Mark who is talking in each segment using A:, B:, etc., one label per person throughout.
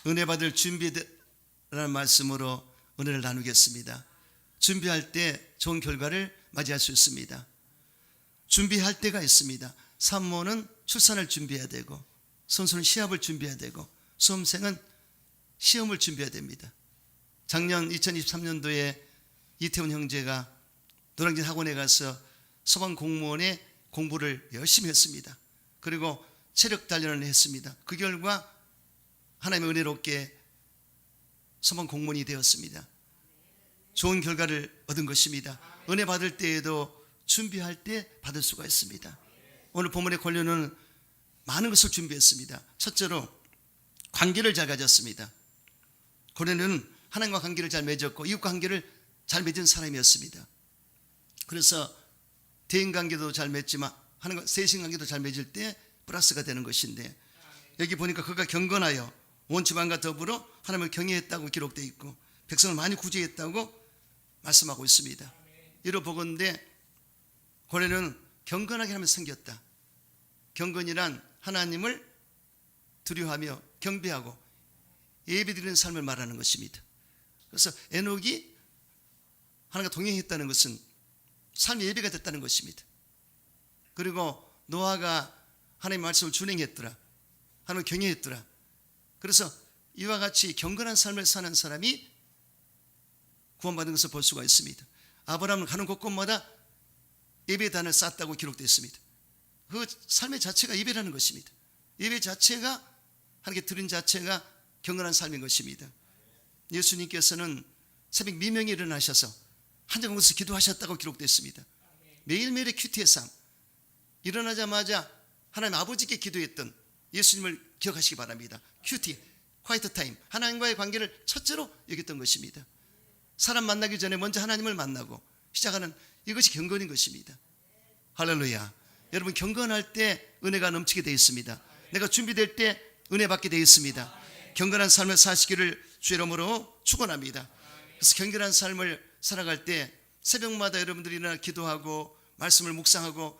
A: 은혜 받을 준비라는 말씀으로 은혜를 나누겠습니다. 준비할 때 좋은 결과를 맞이할 수 있습니다. 준비할 때가 있습니다. 산모는 출산을 준비해야 되고, 선수는 시합을 준비해야 되고, 수험생은 시험을 준비해야 됩니다. 작년 2023년도에 이태원 형제가 노량진 학원에 가서 소방 공무원의 공부를 열심히 했습니다. 그리고 체력 단련을 했습니다. 그 결과 하나님의 은혜롭게 소방 공무원이 되었습니다. 좋은 결과를 얻은 것입니다. 은혜 받을 때에도 준비할 때 받을 수가 있습니다. 오늘 본문의 권유는 많은 것을 준비했습니다. 첫째로 관계를 잘 가졌습니다. 고려는 하나님과 관계를 잘 맺었고 이웃과 관계를 잘 맺은 사람이었습니다. 그래서 대인관계도 잘 맺지만 하나님과 세신관계도 잘 맺을 때 플러스가 되는 것인데, 여기 보니까 그가 경건하여 온 집안과 더불어 하나님을 경외했다고 기록되어 있고 백성을 많이 구제했다고 말씀하고 있습니다. 이로 보건대 고려는 경건하게 하면 생겼다. 경건이란 하나님을 두려워하며 경배하고 예배드리는 삶을 말하는 것입니다. 그래서 에녹이 하나님과 동행했다는 것은 삶의 예배가 됐다는 것입니다. 그리고 노아가 하나님의 말씀을 준행했더라. 하나님을 경외했더라. 그래서 이와 같이 경건한 삶을 사는 사람이 구원받은 것을 볼 수가 있습니다. 아브라함은 가는 곳곳마다 예배단을 쌓았다고 기록되어 있습니다. 그 삶의 자체가 예배라는 것입니다. 예배 자체가 하나님께 드린 자체가 경건한 삶인 것입니다. 예수님께서는 새벽 미명에 일어나셔서 한정에서 기도하셨다고 기록되어 있습니다. 매일매일의 큐티의 삶, 일어나자마자 하나님 아버지께 기도했던 예수님을 기억하시기 바랍니다. 큐티, 콰이트 타임, 하나님과의 관계를 첫째로 여겼던 것입니다. 사람 만나기 전에 먼저 하나님을 만나고 시작하는 이것이 경건인 것입니다. 할렐루야. 여러분, 경건할 때 은혜가 넘치게 되어 있습니다. 내가 준비될 때 은혜 받게 되어 있습니다. 경건한 삶을 사시기를 주의 이름으로 축원합니다. 그래서 경건한 삶을 살아갈 때 새벽마다 여러분들이 일어나 기도하고 말씀을 묵상하고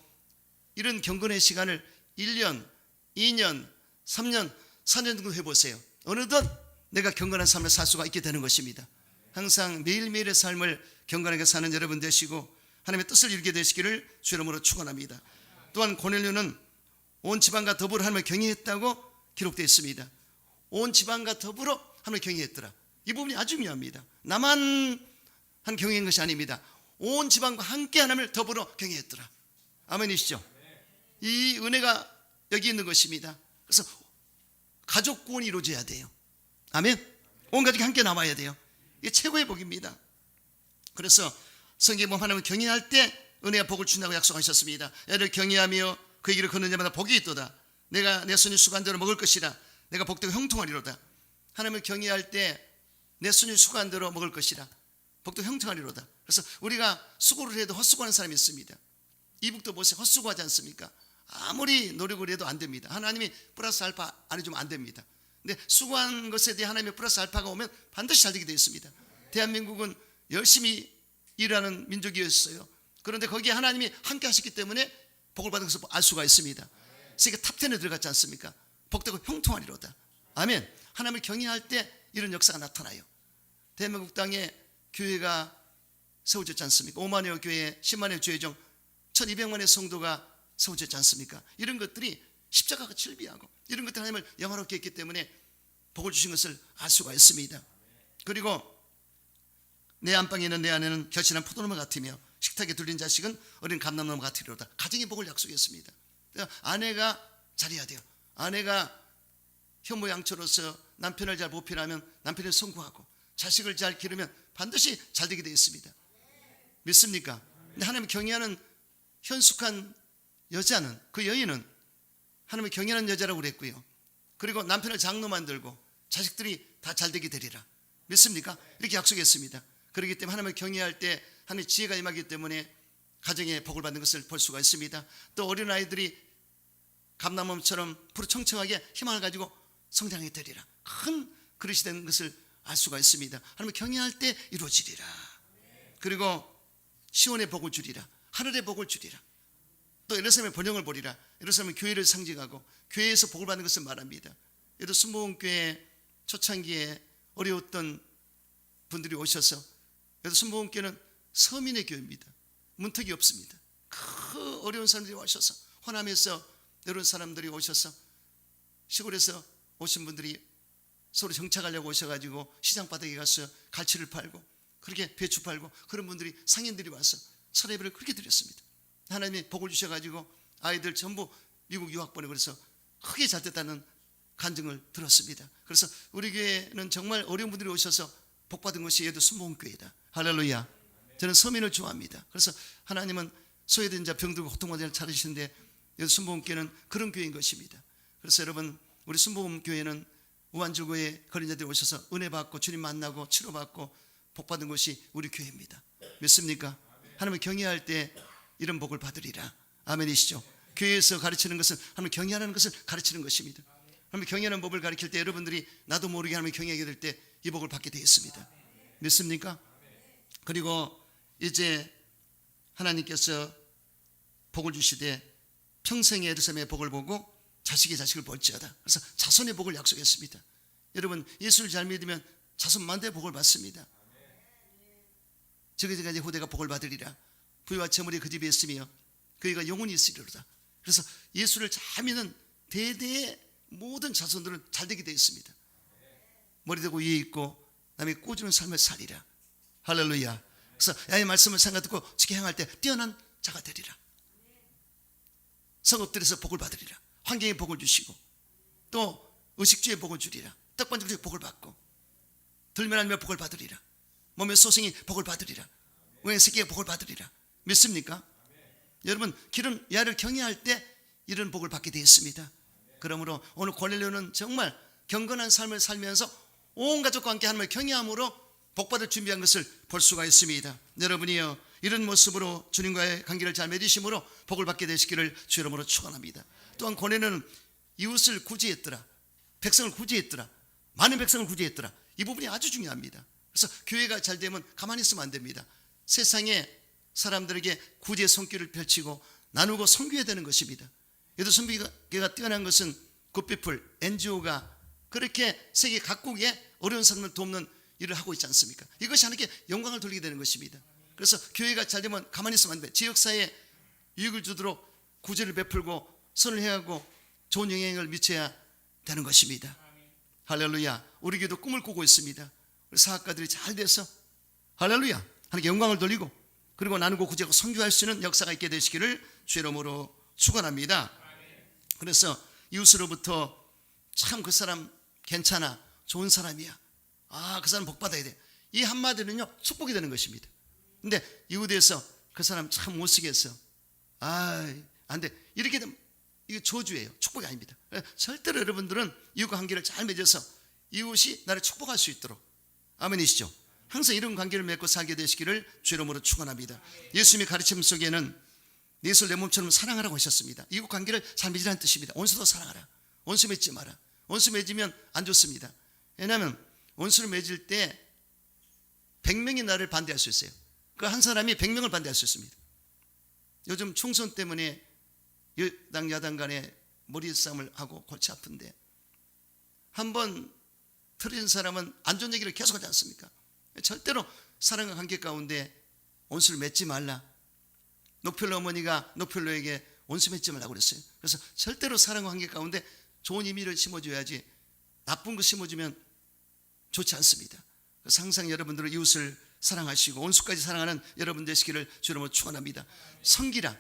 A: 이런 경건의 시간을 1년, 2년, 3년, 4년 정도 해보세요. 어느덧 내가 경건한 삶을 살 수가 있게 되는 것입니다. 항상 매일매일의 삶을 경건하게 사는 여러분 되시고 하나님의 뜻을 이루게 되시기를 주의 이름으로 축원합니다. 또한 고넬료는 온 집안과 더불어 하나님을 경외했다고 기록되어 있습니다. 온 집안과 더불어 하나님을 경외했더라. 이 부분이 아주 중요합니다. 나만 한 경외인 것이 아닙니다. 온 집안과 함께 하나님을 더불어 경외했더라. 아멘이시죠? 이 은혜가 여기 있는 것입니다. 그래서 가족 구원이 이루어져야 돼요. 아멘. 온 가족이 함께 나와야 돼요. 이게 최고의 복입니다. 그래서 성경에 보면 하나님을 경외할 때 은혜와 복을 준다고 약속하셨습니다. 애를 경외하며 그 길을 걷는 자마다 복이 있도다. 내가 내 손이 수고한 대로 먹을 것이라. 내가 복되고 형통하리로다. 하나님을 경외할 때 내 손이 수고한 대로 먹을 것이라. 복되고 형통하리로다. 그래서 우리가 수고를 해도 헛수고하는 사람이 있습니다. 이북도 보세요. 헛수고하지 않습니까? 아무리 노력을 해도 안 됩니다. 하나님이 플러스 알파 안 해주면 안 됩니다. 근데 수고한 것에 대해 하나님의 플러스 알파가 오면 반드시 잘 되게 되어 있습니다. 대한민국은 열심히 일하는 민족이었어요. 그런데 거기에 하나님이 함께 하셨기 때문에 복을 받은 것을 알 수가 있습니다. 세계 탑10에 들어갔지 않습니까? 복되고 형통하리로다. 아멘. 하나님을 경외할 때 이런 역사가 나타나요. 대한민국 땅에 교회가 세워졌지 않습니까? 5만여 교회, 10만여 교회중 1200만의 성도가 세워졌지 않습니까? 이런 것들이 십자가가 즐비하고 이런 것들 하나님을 영화롭게 했기 때문에 복을 주신 것을 알 수가 있습니다. 그리고 내 안방에 있는 내 아내는 결실한 포도나무 같으며 식탁에 둘린 자식은 어린 감람나무 같으리로다. 가정의 복을 약속했습니다. 그러니까 아내가 잘해야 돼요. 아내가 현모양처로서 남편을 잘 보필하면 남편을 성공하고 자식을 잘 기르면 반드시 잘 되게 되어 있습니다. 믿습니까? 근데 하나님을 경외하는 현숙한 여자는, 그 여인은 하나님을 경외하는 여자라고 그랬고요. 그리고 남편을 장로 만들고 자식들이 다 잘 되게 되리라. 믿습니까? 이렇게 약속했습니다. 그렇기 때문에 하나님을 경외할 때 하나님의 지혜가 임하기 때문에 가정에 복을 받는 것을 볼 수가 있습니다. 또 어린아이들이 감람나무처럼 푸르청청하게 희망을 가지고 성장하게 되리라. 큰 그릇이 되는 것을 알 수가 있습니다. 하나님을 경외할 때 이루어지리라. 그리고 시온의 복을 주리라. 하늘의 복을 주리라. 또 예루살렘의 번영을 보리라. 예루살렘은 교회를 상징하고 교회에서 복을 받는 것을 말합니다. 예를 들어 순복음교회 초창기에 어려웠던 분들이 오셔서, 그래서 순복음교회는 서민의 교회입니다. 문턱이 없습니다. 그 어려운 사람들이 오셔서, 호남에서 이런 사람들이 오셔서, 시골에서 오신 분들이 서로 정착하려고 오셔가지고 시장 바닥에 가서 갈치를 팔고, 그렇게 배추 팔고, 그런 분들이, 상인들이 와서 설예배를 그렇게 드렸습니다. 하나님이 복을 주셔가지고 아이들 전부 미국 유학 보내고, 그래서 크게 잘 됐다는 간증을 들었습니다. 그래서 우리 교회는 정말 어려운 분들이 오셔서 복받은 것이 얘도 순복음교회다. 할렐루야. 저는 서민을 좋아합니다. 그래서 하나님은 소외된 자, 병들고 고통받는 자를 찾으시는데, 얘도 순복음교회는 그런 교회인 것입니다. 그래서 여러분, 우리 순복음교회는 우한줄고에 걸린 자들이 오셔서 은혜 받고 주님 만나고 치료받고 복받은 것이 우리 교회입니다. 믿습니까? 하나님을 경외할 때 이런 복을 받으리라. 아멘이시죠? 교회에서 가르치는 것은 하나님을 경외하는 것을 가르치는 것입니다. 하나님을 경외하는 법을 가르칠 때 여러분들이 나도 모르게 하나님을 경외하게 될 때 이 복을 받게 되어 있습니다. 믿습니까? 그리고 이제 하나님께서 복을 주시되 평생의 예루살렘의 복을 보고 자식의 자식을 볼지어다. 그래서 자손의 복을 약속했습니다. 여러분, 예수를 잘 믿으면 자손 만대의 복을 받습니다. 저기까지 후대가 복을 받으리라. 부유와 재물이 그 집에 있으며 그이가 영원히 있으리로다. 그래서 예수를 잘 믿는 대대의 모든 자손들은 잘 되게 되어 있습니다. 머리 대고 위에 있고 남이 꾸짖는 삶을 살리라. 할렐루야. 그래서 야의 말씀을 생각 듣고 지켜 행할 때 뛰어난 자가 되리라. 성읍들에서 복을 받으리라. 환경에 복을 주시고, 또 의식주에 복을 주리라. 떡반죽에 복을 받고, 들면하며 복을 받으리라. 몸의 소생이 복을 받으리라. 외의 새끼가 복을 받으리라. 믿습니까? 여러분, 길은 야를 경외할 때 이런 복을 받게 되어 있습니다. 그러므로 오늘 고넬료는 정말 경건한 삶을 살면서 온 가족과 함께 하나님을 경외함으로 복받을 준비한 것을 볼 수가 있습니다. 여러분이요, 이런 모습으로 주님과의 관계를 잘 맺으심으로 복을 받게 되시기를 주 이름으로 축원합니다. 또한 고넬료는 이웃을 구제했더라. 백성을 구제했더라. 많은 백성을 구제했더라. 이 부분이 아주 중요합니다. 그래서 교회가 잘 되면 가만히 있으면 안 됩니다. 세상에 사람들에게 구제 손길을 펼치고 나누고 섬겨야 되는 것입니다. 여도 선비가 뛰어난 것은 굿피플, NGO가 그렇게 세계 각국의 어려운 사람을 돕는 일을 하고 있지 않습니까? 이것이 하나님께 영광을 돌리게 되는 것입니다. 그래서 교회가 잘 되면 가만히 있으면 안 돼. 지역사회에 유익을 주도록 구제를 베풀고 선을 행하고 좋은 영향을 미쳐야 되는 것입니다. 할렐루야. 우리 교회도 꿈을 꾸고 있습니다. 우리 사학가들이 잘 돼서 할렐루야, 하나님께 영광을 돌리고 그리고 나누고 구제하고 선교할 수 있는 역사가 있게 되시기를 주의 이름으로 축원합니다. 그래서 이웃으로부터 참 그 사람 괜찮아, 좋은 사람이야, 그 사람 복 받아야 돼, 이 한마디는요 축복이 되는 것입니다. 근데 이웃에서 그 사람 참 못쓰게 했어, 안 돼, 이렇게 되면 이게 저주예요. 축복이 아닙니다. 절대로 여러분들은 이웃과 관계를 잘 맺어서 이웃이 나를 축복할 수 있도록, 아멘이시죠? 항상 이런 관계를 맺고 살게 되시기를 주 이름으로 축원합니다. 예수님의 가르침 속에는 내 손을 내 몸처럼 사랑하라고 하셨습니다. 이웃 관계를 잘 맺으라는 뜻입니다. 원수도 사랑하라. 원수 맺지 마라. 원수 맺으면 안 좋습니다. 왜냐하면 원수를 맺을 때 100명이 나를 반대할 수 있어요. 그 한 사람이 100명을 반대할 수 있습니다. 요즘 총선 때문에 여당 야당 간에 머리 싸움을 하고 골치 아픈데 한번 틀어진 사람은 안 좋은 얘기를 계속하지 않습니까? 절대로 사랑과 관계 가운데 원수를 맺지 말라. 녹필로 어머니가 녹필로에게 원수 맺지 말라고 그랬어요. 그래서 절대로 사랑과 관계 가운데 좋은 의미를 심어줘야지 나쁜 거 심어주면 좋지 않습니다. 그래서 항상 여러분들은 이웃을 사랑하시고 원수까지 사랑하는 여러분 되시기를 주님으로 축원합니다. 섬기라.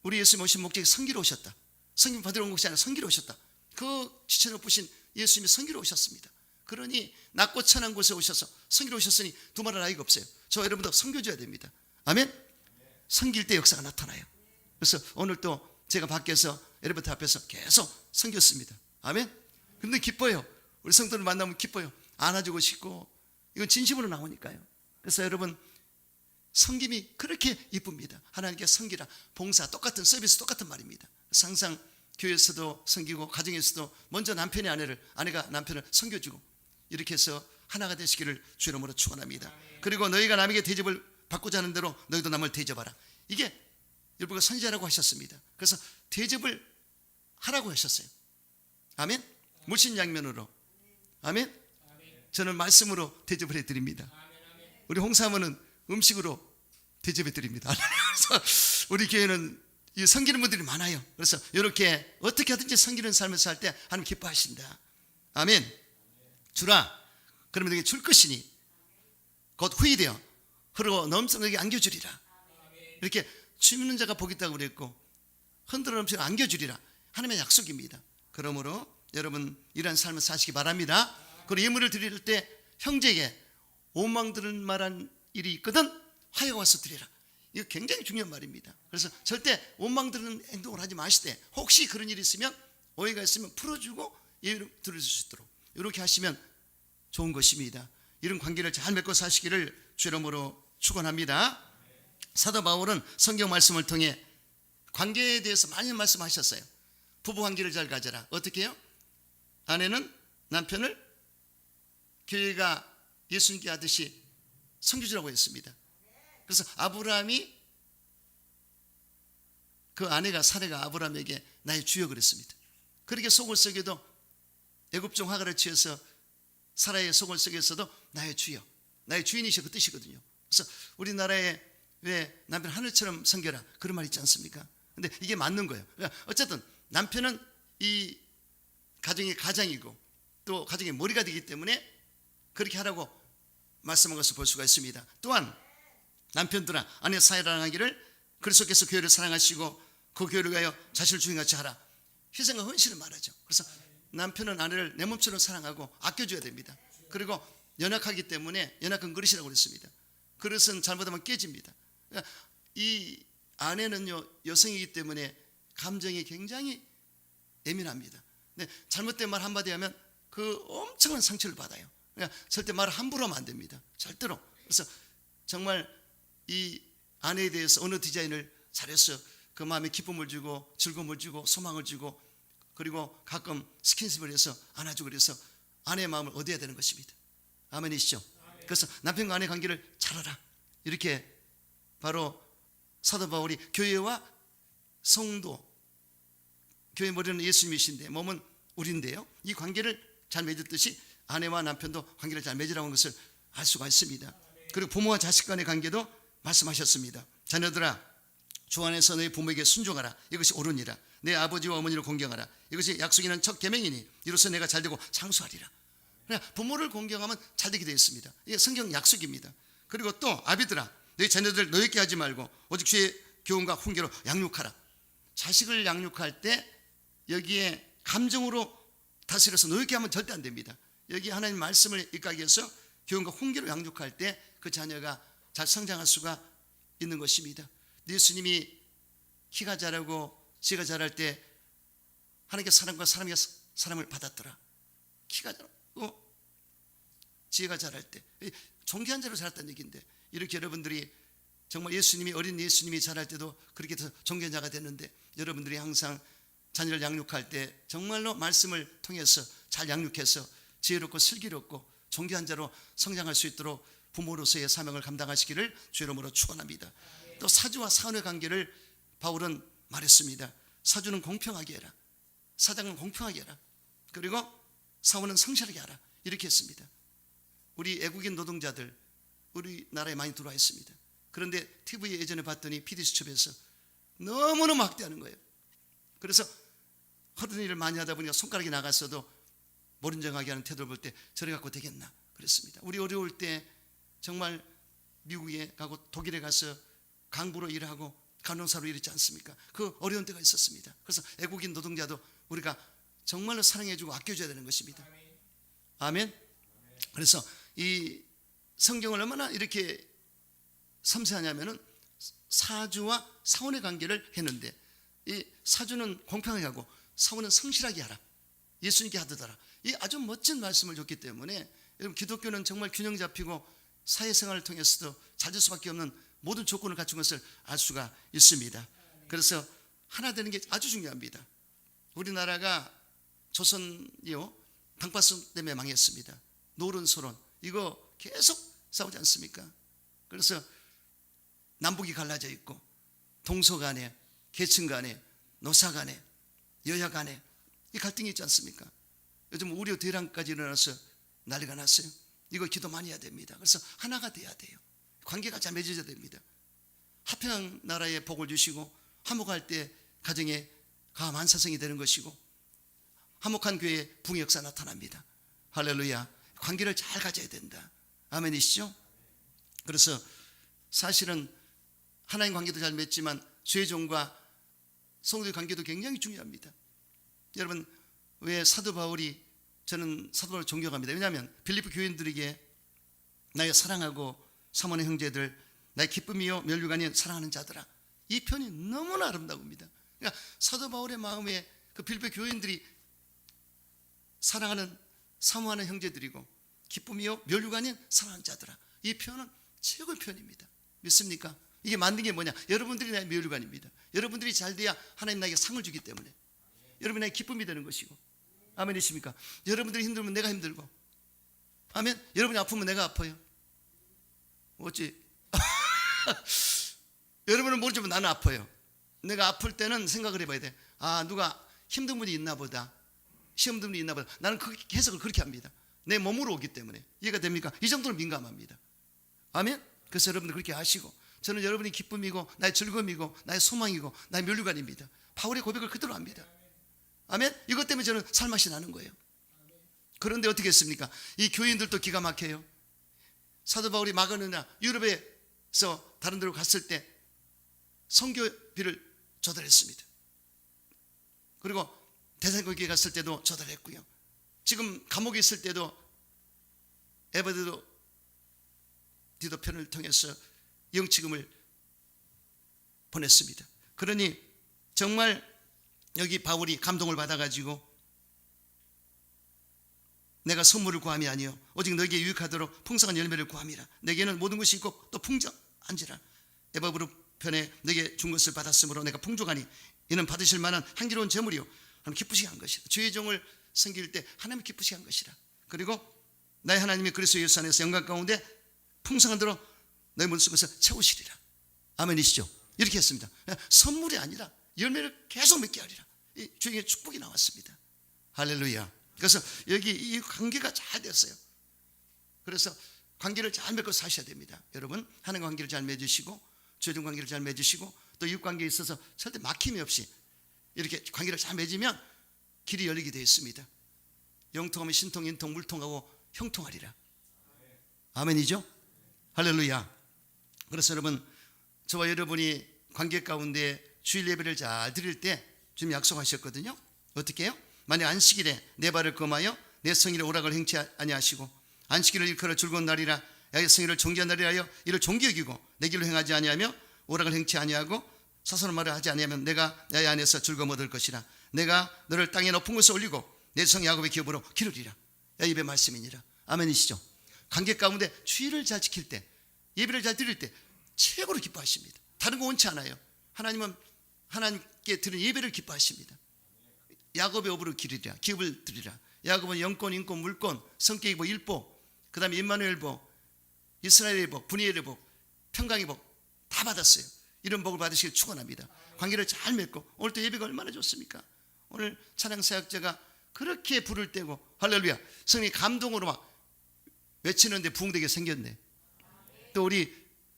A: 우리 예수님 오신 목적이 섬기러 오셨다. 섬김 받으러 온 것이 아니라 섬기러 오셨다. 그 지체 높으신 예수님이 섬기러 오셨습니다. 그러니 낮고 천한 곳에 오셔서 섬기러 오셨으니 두말할 나위가 없어요. 저 여러분도 섬겨줘야 됩니다. 아멘? 섬길 때 역사가 나타나요. 그래서 오늘 또 제가 밖에서 여러분들 앞에서 계속 섬겼습니다. 아멘? 근데 기뻐요. 우리 성도를 만나면 기뻐요. 안아주고 싶고, 이건 진심으로 나오니까요. 그래서 여러분, 섬김이 그렇게 이쁩니다. 하나님께 섬기라. 봉사, 똑같은 서비스, 똑같은 말입니다. 그래서 항상 교회에서도 섬기고 가정에서도 먼저 남편이 아내를, 아내가 남편을 섬겨주고 이렇게 해서 하나가 되시기를 주 이름으로 축원합니다. 그리고 너희가 남에게 대접을 받고자 하는 대로 너희도 남을 대접하라. 이게 여러분과 선지자라고 하셨습니다. 그래서 대접을 하라고 하셨어요. 아멘? 물신양면으로 아멘. 저는 말씀으로 대접을 해드립니다. 우리 홍사모는 음식으로 대접해 드립니다. 그래서 우리 교회는 이 섬기는 분들이 많아요. 그래서 이렇게 어떻게 하든지 섬기는 삶을 살 때 하나님 기뻐하신다. 아멘. 주라 그러면 너에게 줄 것이니 곧 후이되어 흐르고 넘쳐너게 안겨주리라. 이렇게 주는 자가 복이 있다고 그랬고 흔들어 넘치고 안겨주리라. 하나님의 약속입니다. 그러므로 여러분 이러한 삶을 사시기 바랍니다. 그리고 예물을 드릴 때 형제에게 오망 들을 말한 일이 있거든 화해 와서 드리라. 이거 굉장히 중요한 말입니다. 그래서 절대 원망 드는 행동을 하지 마시되 혹시 그런 일이 있으면 오해가 있으면 풀어주고 예를 들을 수 있도록 이렇게 하시면 좋은 것입니다. 이런 관계를 잘 맺고 사시기를 주 이름으로 축원합니다. 사도 바울은 성경 말씀을 통해 관계에 대해서 많이 말씀하셨어요. 부부 관계를 잘 가져라. 어떻게 해요? 아내는 남편을 교회가 예수님께 하듯이 섬겨주라고 했습니다. 그래서 아브라함이 그 아내가 사례가 아브라함에게 나의 주여 그랬습니다. 그렇게 속을 썩여도 애굽종 화가를 취해서 사라의 속을 썩였어도 나의 주여 나의 주인이셔 그 뜻이거든요. 그래서 우리나라에 왜 남편 하늘처럼 섬겨라 그런 말 있지 않습니까? 근데 이게 맞는 거예요. 그러니까 어쨌든 남편은 이 가정의 가장이고 또 가정의 머리가 되기 때문에 그렇게 하라고 말씀한 것을 볼 수가 있습니다. 또한 남편들아 아내 사랑하기를 그리스도께서 교회를 사랑하시고 그 교회를 위하여 자신을 주인같이 하라. 희생과 헌신을 말하죠. 그래서 남편은 아내를 내 몸처럼 사랑하고 아껴줘야 됩니다. 그리고 연약하기 때문에 연약한 그릇이라고 그랬습니다. 그릇은 잘못하면 깨집니다. 그러니까 이 아내는요 여성이기 때문에 감정이 굉장히 예민합니다. 근데 잘못된 말 한마디 하면 그 엄청난 상처를 받아요. 그러니까 절대 말을 함부로 하면 안 됩니다. 절대로. 그래서 정말 이 아내에 대해서 어느 디자인을 잘해서 그 마음에 기쁨을 주고 즐거움을 주고 소망을 주고 그리고 가끔 스킨십을 해서 안아주고 그래서 아내의 마음을 얻어야 되는 것입니다. 아멘이시죠? 그래서 남편과 아내 관계를 잘하라. 이렇게 바로 사도 바울이 교회와 성도, 교회 머리는 예수님이신데 몸은 우리인데요. 이 관계를 잘 맺었듯이 아내와 남편도 관계를 잘 맺으라고 하는 것을 알 수가 있습니다. 그리고 부모와 자식 간의 관계도 말씀하셨습니다. 자녀들아 주 안에서 너희 부모에게 순종하라. 이것이 옳으니라. 내 아버지와 어머니를 공경하라. 이것이 약속이는 첫 계명이니 이로써 내가 잘되고 장수하리라. 그러니까 부모를 공경하면 잘되게 되어 있습니다. 이게 성경 약속입니다. 그리고 또 아비들아 너희 자녀들 노엽게 하지 말고 오직 주의 교훈과 훈계로 양육하라. 자식을 양육할 때 여기에 감정으로 다스려서 노엽게 하면 절대 안 됩니다. 여기 하나님 말씀을 입각해 해서 교훈과 훈계로 양육할 때 그 자녀가 잘 성장할 수가 있는 것입니다. 예수님이 키가 자라고 지가 자랄 때 하나님께 사람과 사람을 받았더라. 키가 자라고 지혜가 자랄 때 존귀한 자로 자랐다는 얘기인데 이렇게 여러분들이 정말 예수님이 어린 예수님이 자랄 때도 그렇게 해서 존귀한 자가 됐는데 여러분들이 항상 자녀를 양육할 때 정말로 말씀을 통해서 잘 양육해서 지혜롭고 슬기롭고 존귀한 자로 성장할 수 있도록 부모로서의 사명을 감당하시기를 주 이름으로 축원합니다. 또 사주와 사원의 관계를 바울은 말했습니다. 사주는 공평하게 해라. 사장은 공평하게 해라. 그리고 사원은 성실하게 하라. 이렇게 했습니다. 우리 외국인 노동자들 우리나라에 많이 들어와 있습니다. 그런데 TV에 예전에 봤더니 PD수첩에서 너무너무 학대하는 거예요. 그래서 하던 일을 많이 하다 보니까 손가락이 나갔어도 모른정하게 하는 태도를 볼 때 저래 갖고 되겠나 그랬습니다. 우리 어려울 때 정말 미국에 가고 독일에 가서 강부로 일하고 간호사로 일했지 않습니까? 그 어려운 때가 있었습니다. 그래서 외국인 노동자도 우리가 정말로 사랑해주고 아껴줘야 되는 것입니다. 아멘. 그래서 이 성경을 얼마나 이렇게 섬세하냐면은 사주와 사원의 관계를 했는데 이 사주는 공평하게 하고 사원은 성실하게 하라. 예수님께 하듯하라. 이 아주 멋진 말씀을 줬기 때문에 여러분 기독교는 정말 균형 잡히고 사회생활을 통해서도 잘 될 수밖에 없는 모든 조건을 갖춘 것을 알 수가 있습니다. 그래서 하나 되는 게 아주 중요합니다. 우리나라가 조선이요 방파성 때문에 망했습니다. 노론소론 이거 계속 싸우지 않습니까? 그래서 남북이 갈라져 있고 동서 간에 계층 간에 노사 간에 여야 간에 이 갈등이 있지 않습니까? 요즘 우려 대란까지 일어나서 난리가 났어요. 이거 기도 많이 해야 됩니다. 그래서 하나가 돼야 돼요. 관계가 잘 맺어져야 됩니다. 화평 나라에 복을 주시고 화목할 때 가정에 감한사성이 되는 것이고 화목한 교회에 붕의 역사 나타납니다. 할렐루야. 관계를 잘 가져야 된다. 아멘이시죠? 그래서 사실은 하나님 관계도 잘 맺지만 죄종과 성도의 관계도 굉장히 중요합니다. 여러분, 왜 사도 바울이, 저는 사도 바울을 존경합니다. 왜냐하면 빌립보 교인들에게 나의 사랑하고 사모하는 형제들, 나의 기쁨이요 멸류가 아닌 사랑하는 자들아, 이 편이 너무나 아름다웁니다. 그러니까 사도 바울의 마음에 그 빌립보 교인들이 사랑하는 사모하는 형제들이고 기쁨이요 멸류가 아닌 사랑하는 자들아, 이 표현은 최고의 표현입니다. 믿습니까? 이게 만든 게 뭐냐? 여러분들이 나의 멸류관입니다. 여러분들이 잘 돼야 하나님 나에게 상을 주기 때문에 여러분이 나의 기쁨이 되는 것이고, 아멘이십니까? 여러분들이 힘들면 내가 힘들고, 아멘. 여러분이 아프면 내가 아파요. 어찌 여러분은 모르지만 나는 아파요. 내가 아플 때는 생각을 해봐야 돼. 아, 누가 힘든 분이 있나 보다, 시험 든 분이 있나 보다. 나는 그 해석을 그렇게 합니다. 내 몸으로 오기 때문에. 이해가 됩니까? 이 정도로 민감합니다. 아멘. 그래서 여러분들 그렇게 아시고, 저는 여러분이 기쁨이고 나의 즐거움이고 나의 소망이고 나의 멸류관입니다. 바울의 고백을 그대로 합니다. 아멘. 이것 때문에 저는 살맛이 나는 거예요. 그런데 어떻게 했습니까? 이 교인들도 기가 막혀요. 사도 바울이 마가노냐 유럽에서 다른 데로 갔을 때 선교비를 조달했습니다. 그리고 데살로니가에 갔을 때도 조달했고요. 지금 감옥에 있을 때도 에베드로 디도편을 통해서 영치금을 보냈습니다. 그러니 정말 여기 바울이 감동을 받아가지고 내가 선물을 구함이 아니요 오직 너에게 유익하도록 풍성한 열매를 구함이라. 내게는 모든 것이 있고 또 풍성한지라. 에베드로 편에 내게 준 것을 받았으므로 내가 풍족하니 이는 받으실 만한 향기로운 제물이요 하나님 기쁘시게 한 것이라. 주의 종을 섬길 때 하나님 기쁘시게 한 것이라. 그리고 나의 하나님이 그리스도 예수 안에서 영광 가운데 풍성한 대로 너희 모든 것을 채우시리라. 아멘이시죠? 이렇게 했습니다. 선물이 아니라 열매를 계속 맺게 하리라. 이 주에게 축복이 나왔습니다. 할렐루야. 그래서 여기 이 관계가 잘 됐어요. 그래서 관계를 잘 맺고 사셔야 됩니다. 여러분, 하나님과 관계를 잘 맺으시고 주의 관계를 잘 맺으시고 또 이웃 관계에 있어서 절대 막힘이 없이 이렇게 관계를 잘 맺으면 길이 열리게 되어 있습니다. 영통하면 신통, 인통, 물통하고 형통하리라. 아멘이죠? 할렐루야. 그래서 여러분, 저와 여러분이 관계 가운데 주일 예배를 잘 드릴 때 좀 약속하셨거든요. 어떻게 해요? 만약 안식일에 내 발을 금하여 내 성일에 오락을 행치 아니하시고 안식일을 일컬어 즐거운 날이라 야의 성일을 존귀한 날이라 하여 이를 존귀 여기고 내 길로 행하지 아니하며 오락을 행치 아니하고 사소한 말을 하지 아니하면 내가 나의 안에서 즐거움 얻을 것이라. 내가 너를 땅에 높은 곳에 올리고 내 성 야곱의 기업으로 기르리라. 야입의 말씀이니라. 아멘이시죠? 관계 가운데 주의를 잘 지킬 때, 예배를 잘 드릴 때 최고로 기뻐하십니다. 다른 거 원치 않아요. 하나님은 하나님께 드린 예배를 기뻐하십니다. 야곱의 업으로 기르리라. 기업을 드리라. 야곱은 영권, 인권, 물권, 성격의 복, 일복, 그 다음에 임마누엘 복, 이스라엘의 복, 분이엘의 복, 평강의 복 다 받았어요. 이런 복을 받으시길 축원합니다. 관계를 잘 맺고 오늘 또 예배가 얼마나 좋습니까? 오늘 찬양 사역자가 그렇게 불을 떼고 할렐루야 성령의 감동으로 막 외치는데 부흥되게 생겼네. 또 우리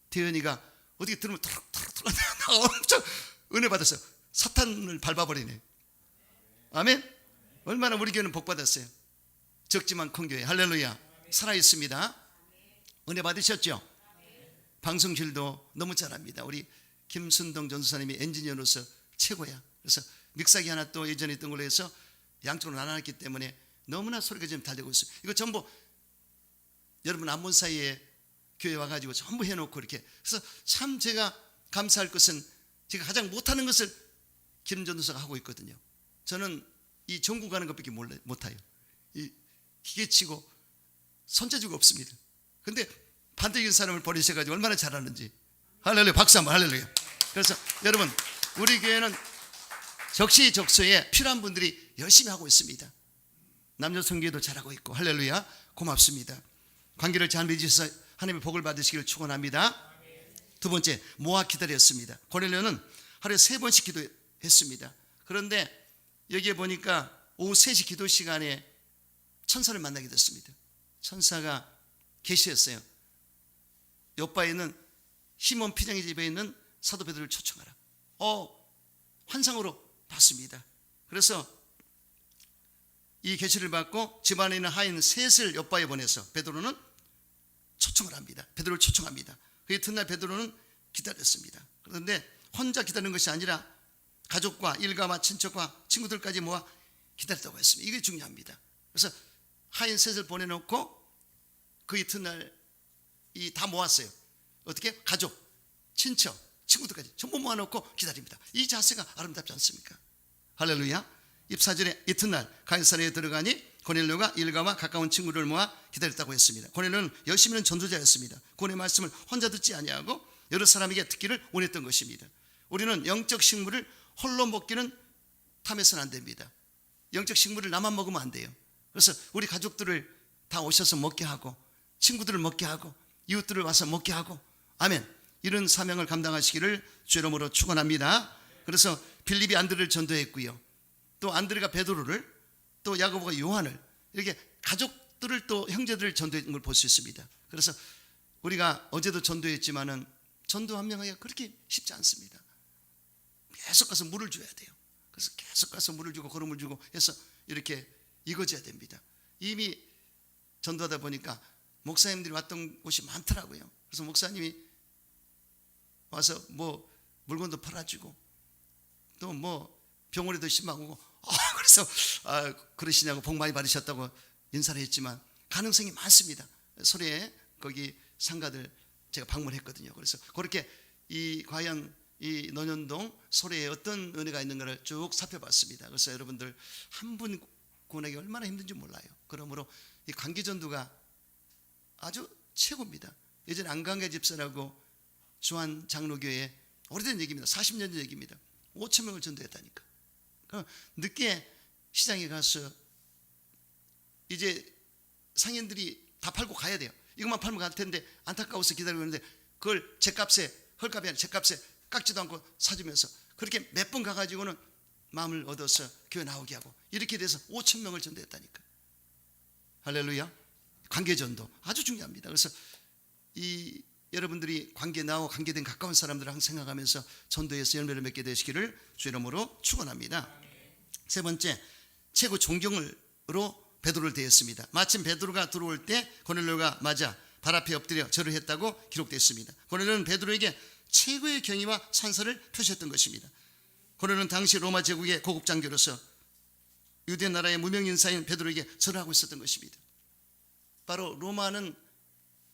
A: 대현이가 어떻게 들으면 나 엄청 은혜 받았어요. 사탄을 밟아버리네. 아멘. 얼마나 우리 교회는 복 받았어요. 적지만 큰 교회. 할렐루야. 살아있습니다. 은혜 받으셨죠? 방송실도 너무 잘합니다. 우리 김순동 전수사님이 엔지니어로서 최고야. 그래서 믹사기 하나 또 예전에 있던 걸로 해서 양쪽으로 나눠놨기 때문에 너무나 소리가 지금 잘 되고 있어요. 이거 전부 여러분 안본 사이에 교회 와가지고 전부 해놓고 이렇게. 그래서 참 제가 감사할 것은 제가 가장 못하는 것을 김 전도사가 하고 있거든요. 저는 이 전구 가는 것밖에 못해요. 이 기계치고 손재주가 없습니다. 근데 반대적인 사람을 버리셔가지고 얼마나 잘하는지. 할렐루야. 박수 한번. 할렐루야. 그래서 여러분 우리 교회는 적시적소에 필요한 분들이 열심히 하고 있습니다. 남녀 성교도 잘하고 있고. 할렐루야. 고맙습니다. 관계를 잘 맺으셔서 하나님의 복을 받으시기를 축원합니다. 두 번째, 모아 기다렸습니다. 고넬료는 하루에 3번씩 기도했습니다. 그런데 여기에 보니까 오후 3시 기도 시간에 천사를 만나게 됐습니다. 천사가 계시했어요. 요바에 있는 시몬 피장의 집에 있는 사도 베드로를 초청하라. 환상으로 봤습니다. 그래서 이 계시를 받고 집안에 있는 하인 셋을 요바에 보내서 베드로는 초청을 합니다. 베드로를 초청합니다. 그 이튿날 베드로는 기다렸습니다. 그런데 혼자 기다리는 것이 아니라 가족과 일가와 친척과 친구들까지 모아 기다렸다고 했습니다. 이게 중요합니다. 그래서 하인 셋을 보내놓고 그 이튿날 다 모았어요. 어떻게? 가족, 친척, 친구들까지 전부 모아놓고 기다립니다. 이 자세가 아름답지 않습니까? 할렐루야. 입사전에 이튿날 가이사랴에 들어가니 고넬료가 일가와 가까운 친구를 모아 기다렸다고 했습니다. 고넬료는 열심히 있는 전도자였습니다. 구원의 말씀을 혼자 듣지 아니하고 여러 사람에게 듣기를 원했던 것입니다. 우리는 영적 식물을 홀로 먹기는 탐해서는 안 됩니다. 영적 식물을 나만 먹으면 안 돼요. 그래서 우리 가족들을 다 오셔서 먹게 하고 친구들을 먹게 하고 이웃들을 와서 먹게 하고, 아멘. 이런 사명을 감당하시기를 주 이름으로 축원합니다. 그래서 빌립이 안드레를 전도했고요, 또 안드레가 베드로를, 또 야고보가 요한을, 이렇게 가족들을 또 형제들을 전도했는 걸 볼 수 있습니다. 그래서 우리가 어제도 전도했지만은 전도 한 명 하기가 그렇게 쉽지 않습니다. 계속 가서 물을 줘야 돼요. 그래서 계속 가서 물을 주고 거름을 주고 해서 이렇게 익어져야 됩니다. 이미 전도하다 보니까 목사님들이 왔던 곳이 많더라고요. 그래서 목사님이 와서 뭐 물건도 팔아주고 또 뭐 병원에도 신방하고, 그래서 그러시냐고 복 많이 받으셨다고 인사를 했지만 가능성이 많습니다. 소래에 거기 상가들 제가 방문했거든요. 그래서 그렇게 과연 이 논현동 소래에 어떤 은혜가 있는가를 쭉 살펴봤습니다. 그래서 여러분들 한 분 구원하기 얼마나 힘든지 몰라요. 그러므로 이 관계전도가 아주 최고입니다. 예전에 안강계 집사라고 주한 장로교회, 오래된 얘기입니다. 40년 전 얘기입니다. 5천 명을 전도했다니까. 늦게 시장에 가서 이제 상인들이 다 팔고 가야 돼요. 이것만 팔면 갈 텐데 안타까워서 기다리고 있는데 그걸 제값에, 헐값이 아니라 제값에 깎지도 않고 사주면서 그렇게 몇 번 가가지고는 마음을 얻어서 교회 나오게 하고, 이렇게 돼서 5천 명을 전도했다니까. 할렐루야. 관계전도 아주 중요합니다. 그래서 여러분들이 관계나와 관계된 가까운 사람들을 항상 생각하면서 전도에서 열매를 맺게 되시기를 주 이름으로 축원합니다. 세 번째, 최고 존경으로 베드로를 대했습니다. 마침 베드로가 들어올 때 고넬료가 맞아 발 앞에 엎드려 절을 했다고 기록되어 있습니다. 고넬료는 베드로에게 최고의 경의와 산사를 표시했던 것입니다. 고넬료는 당시 로마 제국의 고급 장교로서 유대 나라의 무명 인사인 베드로에게 절을 하고 있었던 것입니다. 바로 로마는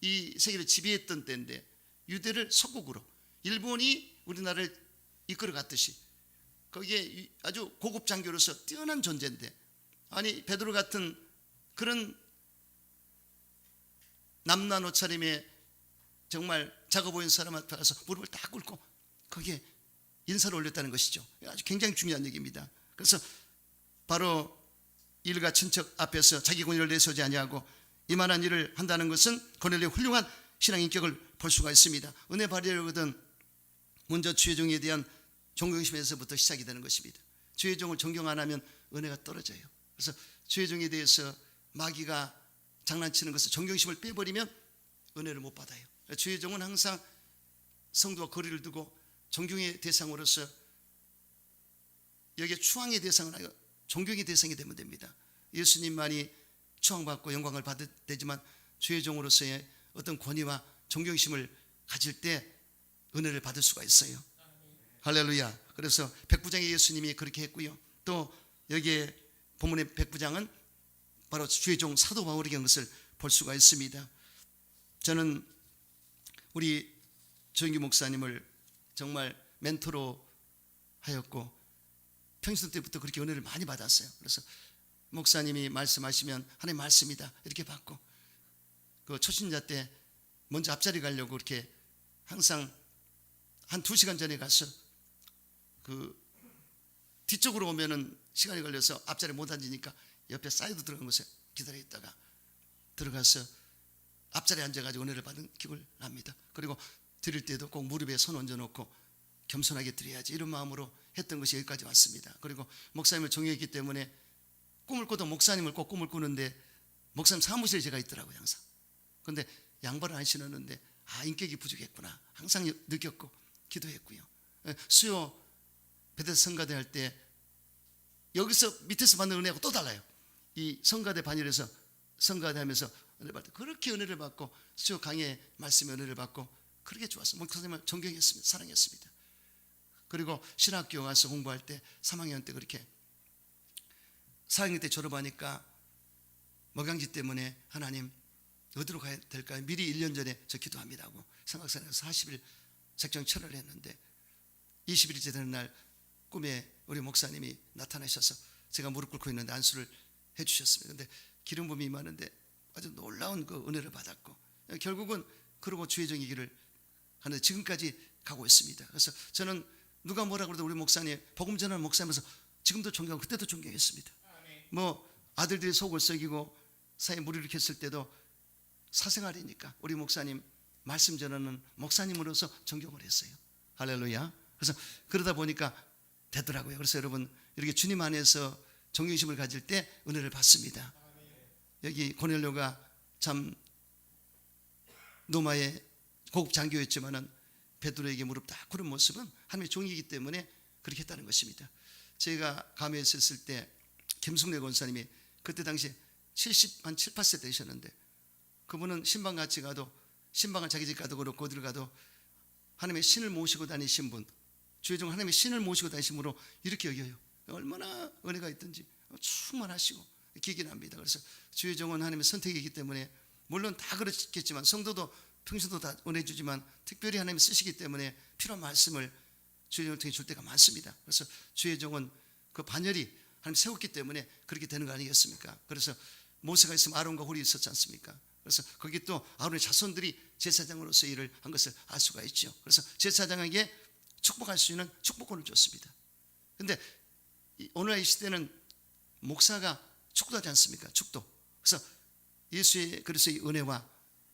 A: 이 세계를 지배했던 때인데 유대를 속국으로, 일본이 우리나라를 이끌어 갔듯이 거기에 아주 고급 장교로서 뛰어난 존재인데, 아니 베드로 같은 그런 남난 옷차림에 정말 작아 보이는 사람 앞에 가서 무릎을 딱 꿇고 거기에 인사를 올렸다는 것이죠. 아주 굉장히 중요한 얘기입니다. 그래서 바로 일가 친척 앞에서 자기 권위를 내세우지 아니하고 이만한 일을 한다는 것은 고넬료의 훌륭한 신앙 인격을 볼 수가 있습니다. 은혜 발휘하려거든 먼저 주의 종에 대한 존경심에서부터 시작이 되는 것입니다. 주의 종을 존경 안 하면 은혜가 떨어져요. 그래서 주의 종에 대해서 마귀가 장난치는 것을 존경심을 빼버리면 은혜를 못 받아요. 주의 종은 항상 성도와 거리를 두고 존경의 대상으로서, 여기에 추앙의 대상은 아니고 존경의 대상이 되면 됩니다. 예수님만이 추앙받고 영광을 받을 때지만 주의 종으로서의 어떤 권위와 존경심을 가질 때 은혜를 받을 수가 있어요. 할렐루야. 그래서 백부장의 예수님이 그렇게 했고요, 또 여기에 본문의 백부장은 바로 주의 종 사도 바울에게 것을 볼 수가 있습니다. 저는 우리 조영규 목사님을 정말 멘토로 하였고 평신 때부터 그렇게 은혜를 많이 받았어요. 그래서 목사님이 말씀하시면 하나님 말씀이다 이렇게 받고, 그 초신자 때 먼저 앞자리 가려고 이렇게 항상 한 2시간 전에 가서 그 뒤쪽으로 오면은 시간이 걸려서 앞자리 못 앉으니까 옆에 사이드 들어간 곳에 기다려 있다가 들어가서 앞자리에 앉아가지고 은혜를 받은 기억을 납니다. 그리고 드릴 때도 꼭 무릎에 손 얹어놓고 겸손하게 드려야지 이런 마음으로 했던 것이 여기까지 왔습니다. 그리고 목사님을 존경했기 때문에 꿈을 꿔도 목사님을 꼭 꿈을 꾸는데 목사님 사무실에 제가 있더라고요, 항상. 그런데 양발을 안 신었는데 인격이 부족했구나 항상 느꼈고 기도했고요. 수요 베데스다 성가대 할 때 여기서 밑에서 받는 은혜하고 또 달라요. 이 성가대 반열에서 성가대 하면서 은혜 받을 때 그렇게 은혜를 받고, 수요 강의 말씀에 은혜를 받고 그렇게 좋았어요. 목사님을 존경했습니다. 사랑했습니다. 그리고 신학교 가서 공부할 때 3학년 때 그렇게 4학년 때 졸업하니까 먹양지 때문에 하나님 어디로 가야 될까요? 미리 1년 전에 저 기도합니다 하고 성악산에서 40일 작정 철회를 했는데 20일째 되는 날 꿈에 우리 목사님이 나타나셔서 제가 무릎 꿇고 있는데 안수를 해주셨습니다. 근데 기름 부음이 임하는데 아주 놀라운 그 은혜를 받았고, 결국은 그러고 주의정의 길을 하는데 지금까지 가고 있습니다. 그래서 저는 누가 뭐라 그래도 우리 목사님, 복음 전하는 목사님에서 지금도 존경하고 그때도 존경했습니다. 뭐 아들들이 속을 썩이고 사회 무리를 켰을 때도 사생활이니까 우리 목사님 말씀 전하는 목사님으로서 존경을 했어요. 할렐루야. 그래서 그러다 보니까 되더라고요. 그래서 여러분 이렇게 주님 안에서 존경심을 가질 때 은혜를 받습니다. 여기 고넬료가 참 로마의 고급 장교였지만은 베드로에게 무릎 딱 꿇은 모습은 하나님의 종이기 때문에 그렇게 했다는 것입니다. 제가 감회에 있었을 때 김숙래 권사님이 그때 당시 70한 7, 8세 되셨는데, 그분은 신방 같이 가도, 신방을 자기 집 가도 그렇고 어디를 가도 하나님의 신을 모시고 다니신 분, 주의 종 하나님의 신을 모시고 다니신 분으로 이렇게 여겨요. 얼마나 은혜가 있든지 충만하시고 기긴합니다. 그래서 주의 종은 하나님의 선택이기 때문에 물론 다 그렇겠지만 성도도 평소도 다 은혜 주지만 특별히 하나님이 쓰시기 때문에 필요한 말씀을 주의 종을 통해 줄 때가 많습니다. 그래서 주의 종은 그 반열이 하나님 세웠기 때문에 그렇게 되는 거 아니겠습니까? 그래서 모세가 있으면 아론과 홀이 있었지 않습니까? 그래서 거기 또 아론의 자손들이 제사장으로서 일을 한 것을 알 수가 있죠. 그래서 제사장에게 축복할 수 있는 축복권을 줬습니다. 그런데 오늘 이 시대는 목사가 축도하지 않습니까? 축도. 그래서 예수의 그리스도의 은혜와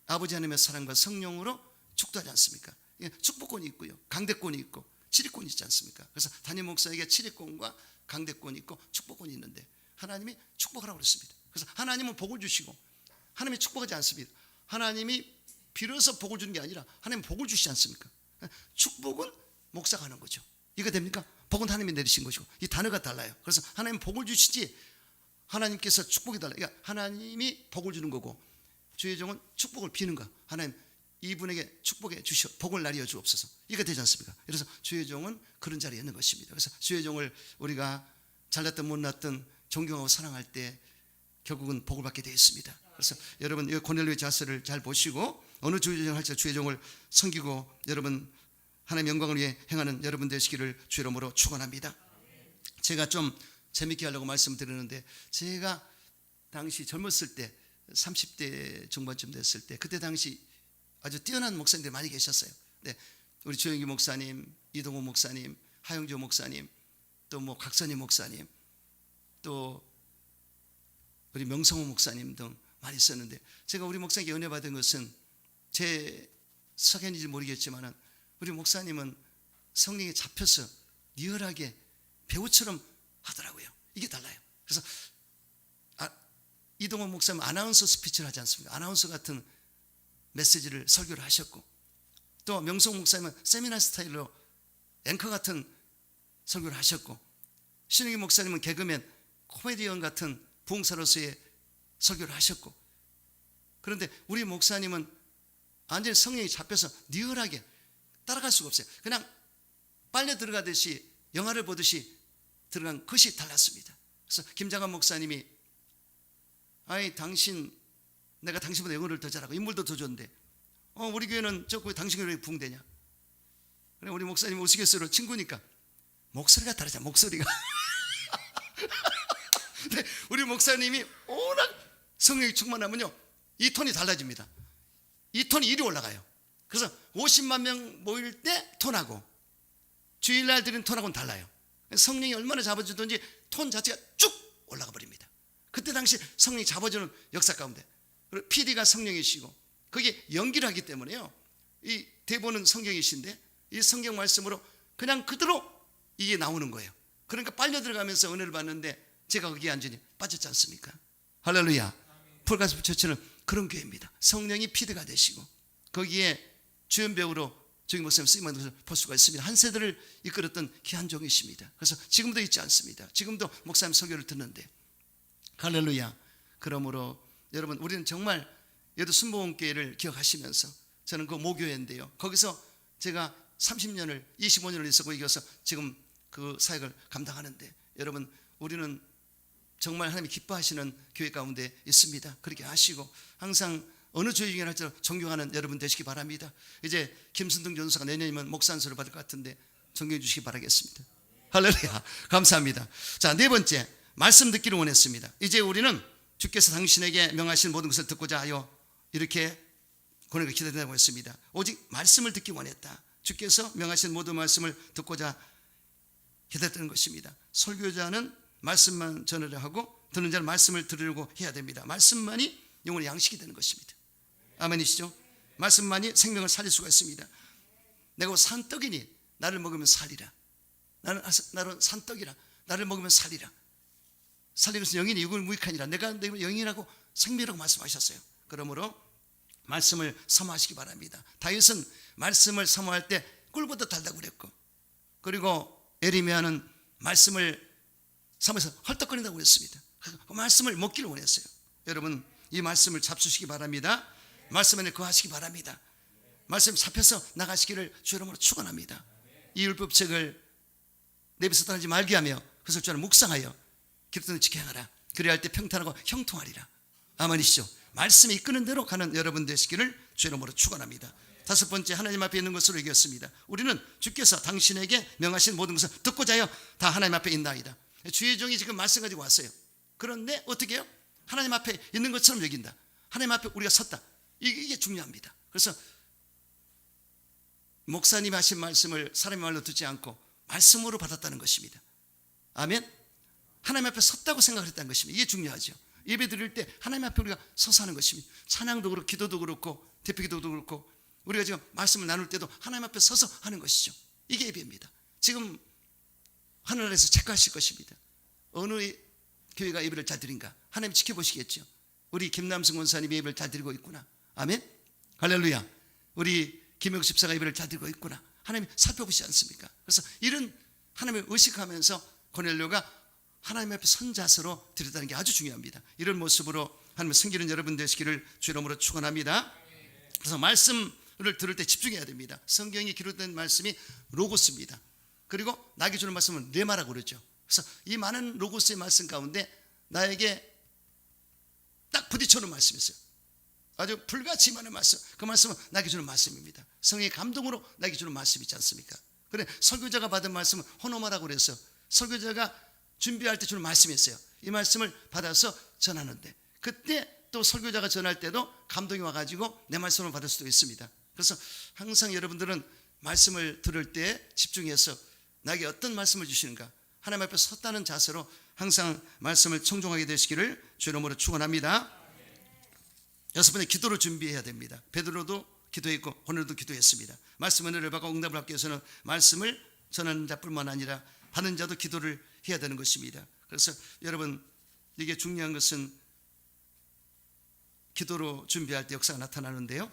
A: 아버지 하나님의 사랑과 성령으로 축도하지 않습니까? 축복권이 있고요, 강대권이 있고 치리권이 있지 않습니까? 그래서 담임 목사에게 치리권과 강대권이 있고 축복권이 있는데 하나님이 축복하라고 그랬습니다. 그래서 하나님은 복을 주시고 하나님이 축복하지 않습니다. 하나님이 빌어서 복을 주는 게 아니라 하나님은 복을 주시지 않습니까? 축복은 목사가 하는 거죠. 이거 됩니까? 복은 하나님이 내리신 것이고 이 단어가 달라요. 그래서 하나님 복을 주시지 하나님께서 축복이 달라요. 그러니까 하나님이 복을 주는 거고 주의 종은 축복을 비는 거. 하나님 이분에게 축복해 주시오, 복을 나리어 주옵소서. 이거 되지 않습니까? 그래서 주의 종은 그런 자리에 있는 것입니다. 그래서 주의 종을 우리가 잘났든 못났든 존경하고 사랑할 때 결국은 복을 받게 되어 있습니다. 그래서 여러분 이 고넬료의 자세를 잘 보시고 어느 주의 종을 할지 주의 종을 섬기고 여러분 하나님의 영광을 위해 행하는 여러분 되시기를 주의 이름으로 축원합니다. 제가 좀 재밌게 하려고 말씀드리는데, 제가 당시 젊었을 때 30대 중반쯤 됐을 때 그때 당시 아주 뛰어난 목사님들이 많이 계셨어요. 네, 우리 조영기 목사님, 이동호 목사님, 하영조 목사님, 또 뭐 각선희 목사님, 또 우리 명성호 목사님 등 많이 있었는데, 제가 우리 목사님께 은혜 받은 것은 제 석연인지 모르겠지만은 우리 목사님은 성령에 잡혀서 리얼하게 배우처럼 하더라고요. 이게 달라요. 그래서 이동호 목사님 아나운서 스피치를 하지 않습니까? 아나운서 같은 메시지를 설교를 하셨고, 또 명성 목사님은 세미나 스타일로 앵커 같은 설교를 하셨고, 신흥기 목사님은 개그맨 코미디언 같은 부흥사로서의 설교를 하셨고, 그런데 우리 목사님은 완전히 성령이 잡혀서 리얼하게 따라갈 수가 없어요. 그냥 빨려 들어가듯이 영화를 보듯이 들어간 것이 달랐습니다. 그래서 김장한 목사님이 당신, 내가 당신보다 영어를 더 잘하고 인물도 더 좋은데 우리 교회는 왜 당신 교회 부흥되냐? 그래, 우리 목사님 우스갯소리로 친구니까 목소리가 다르잖아. 목소리가. 근데 우리 목사님이 워낙 성령이 충만하면요 이 톤이 달라집니다. 이 톤이 이리 올라가요. 그래서 50만 명 모일 때 톤하고 주일날 드리는 톤하고는 달라요. 성령이 얼마나 잡아주든지 톤 자체가 쭉 올라가 버립니다. 그때 당시 성령이 잡아주는 역사 가운데 PD가 성령이시고 그게 연기를 하기 때문에요, 이 대본은 성경이신데 이 성경 말씀으로 그냥 그대로 이게 나오는 거예요. 그러니까 빨려 들어가면서 은혜를 받는데 제가 거기에 완전히 빠졌지 않습니까? 할렐루야. 폴가스풀 처치는 그런 교회입니다. 성령이 피드가 되시고 거기에 주연배우로 조기 목사님 쓰임받는 것을 볼 수가 있습니다. 한 세대를 이끌었던 귀한 종이십니다. 그래서 지금도 잊지 않습니다. 지금도 목사님 설교를 듣는데 할렐루야. 그러므로 여러분 우리는 정말 여도 순복음교회를 기억하시면서 저는 그 모교회인데요. 거기서 제가 30년을 25년을 있었고 이겨서 지금 그 사역을 감당하는데 여러분 우리는 정말 하나님이 기뻐하시는 교회 가운데 있습니다. 그렇게 하시고 항상 어느 조직이나 할지라도 존경하는 여러분 되시기 바랍니다. 이제 김순동 전도사가 내년이면 목사 안수를 받을 것 같은데 존경해 주시기 바라겠습니다. 할렐루야. 감사합니다. 자, 네 번째 말씀 듣기를 원했습니다. 이제 우리는 주께서 당신에게 명하신 모든 것을 듣고자 하여 이렇게 권하게 기도된다고 했습니다. 오직 말씀을 듣기 원했다. 주께서 명하신 모든 말씀을 듣고자 기다렸다는 것입니다. 설교자는 말씀만 전하려 하고 듣는 자는 말씀을 들으려고 해야 됩니다. 말씀만이 영혼의 양식이 되는 것입니다. 아멘이시죠? 말씀만이 생명을 살릴 수가 있습니다. 내가 산떡이니 나를 먹으면 살리라. 나는 산떡이라. 나를 먹으면 살리라. 살리는 것은 영인이 육을 무익하니라. 내가 영인하고 생명이라고 말씀하셨어요. 그러므로 말씀을 사모하시기 바랍니다. 다윗은 말씀을 사모할 때 꿀보다 달다고 그랬고 그리고 에리미야는 말씀을 사모해서 헐떡거린다고 그랬습니다. 그 말씀을 먹기를 원했어요. 여러분 이 말씀을 잡수시기 바랍니다. 말씀 안에 거하시기 바랍니다. 말씀 잡혀서 나가시기를 주 이름으로 축원합니다. 이 율법책을 내 입에서 떠나지 말게 하며 그것을 주 안에 묵상하여 기록되는 지켜 행하라. 그래야 할 때 평탄하고 형통하리라. 아멘이시죠? 말씀이 이끄는 대로 가는 여러분 되시기를 주 이름으로 축원합니다. 다섯 번째 하나님 앞에 있는 것으로 이겼습니다. 우리는 주께서 당신에게 명하신 모든 것을 듣고자 하여 다 하나님 앞에 있나이다. 주의 종이 지금 말씀 가지고 왔어요. 그런데 어떻게 해요? 하나님 앞에 있는 것처럼 여긴다. 하나님 앞에 우리가 섰다. 이게 중요합니다. 그래서 목사님이 하신 말씀을 사람의 말로 듣지 않고 말씀으로 받았다는 것입니다. 아멘. 하나님 앞에 섰다고 생각했다는 것입니다. 이게 중요하죠. 예배 드릴 때 하나님 앞에 우리가 서서 하는 것입니다. 찬양도 그렇고 기도도 그렇고 대표기도도 그렇고 우리가 지금 말씀을 나눌 때도 하나님 앞에 서서 하는 것이죠. 이게 예배입니다. 지금 하늘나라에서 체크하실 것입니다. 어느 교회가 예배를 잘 드린가 하나님 지켜보시겠죠. 우리 김남승 원사님이 예배를 잘 드리고 있구나. 아멘. 할렐루야. 우리 김영수 집사가 예배를 잘 드리고 있구나. 하나님 살펴보시지 않습니까? 그래서 이런 하나님을 의식하면서 고넬료가 하나님 앞에 선 자세로 드렸다는 게 아주 중요합니다. 이런 모습으로 하나님을 섬기는 여러분 되시기를 주 이름으로 축원합니다. 그래서 말씀을 들을 때 집중해야 됩니다. 성경이 기록된 말씀이 로고스입니다. 그리고 나에게 주는 말씀은 레마라고 그러죠. 그래서 이 많은 로고스의 말씀 가운데 나에게 딱 부딪혀오는 말씀이 있어요. 아주 불같이 많은 말씀. 그 말씀은 나에게 주는 말씀입니다. 성령의 감동으로 나에게 주는 말씀이 있지 않습니까? 그래 설교자가 받은 말씀은 호노마라고 그래서 설교자가 준비할 때 주는 말씀이 있어요. 이 말씀을 받아서 전하는데 그때 또 설교자가 전할 때도 감동이 와가지고 내 말씀을 받을 수도 있습니다. 그래서 항상 여러분들은 말씀을 들을 때 집중해서 나에게 어떤 말씀을 주시는가 하나님 앞에 섰다는 자세로 항상 말씀을 청종하게 되시기를 주 이름으로 축원합니다. 여섯 번째 기도를 준비해야 됩니다. 베드로도 기도했고 고넬료도 기도했습니다. 말씀 은혜를 받고 응답을 받기 위해서는 말씀을 전하는 자뿐만 아니라 받는 자도 기도를 해야 되는 것입니다. 그래서 여러분 이게 중요한 것은 기도로 준비할 때 역사가 나타나는데요.